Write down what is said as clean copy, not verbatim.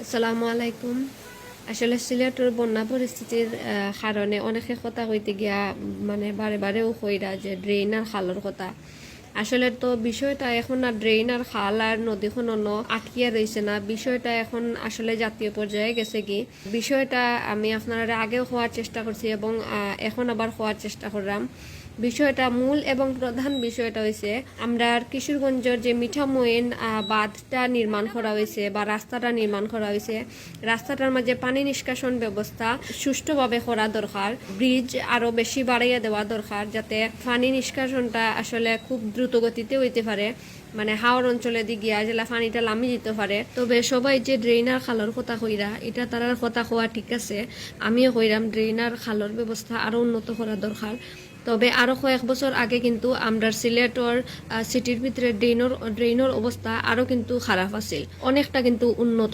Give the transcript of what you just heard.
আসসালামু আলাইকুম। আসলে সিলেটের বন্যা পরিস্থিতির কারণে অনেকে কথা কইতে গিয়া মানে বারে বারেও কইরা যে ড্রেন আর খালের কথা। আসলে তো বিষয়টা এখন আর ড্রেন আর খাল আর নদীখন আটকিয়া রয়েছে না, বিষয়টা এখন আসলে জাতীয় পর্যায়ে গেছে কি। বিষয়টা আমি আপনারা আগেও হওয়ার চেষ্টা করছি এবং এখন আবার হওয়ার চেষ্টা করলাম। বিষয়টা মূল এবং প্রধান বিষয়টা হয়েছে আমরা কিশোরগঞ্জের যে মিঠামইন বাঁধটা নির্মাণ করা হয়েছে বা রাস্তাটা নির্মাণ করা হয়েছে, রাস্তাটার মাঝে পানি নিষ্কাশন ব্যবস্থা সুষ্ঠুভাবে করা দরকার। ব্রিজ আরও বেশি বাড়াইয়া দেওয়া দরকার যাতে পানি নিষ্কাশনটা আসলে খুব দ্রুত গতিতে হইতে পারে, মানে হাওড় অঞ্চলে দিয়ে গিয়া জেলা পানিটা লামি দিতে পারে। তবে সবাই যে ড্রেনার খালর কথা কইরা এটা তারার কথা হওয়া ঠিক আছে, আমিও কইরাম ড্রেনার খালর ব্যবস্থা আরও উন্নত করা দরকার। তবে আরও কয়েক বছর আগে কিন্তু আমরা সিলেটর সিটির ভিতরে ড্রেনের অবস্থা আরও কিন্তু খারাপ আছিল, অনেকটা কিন্তু উন্নত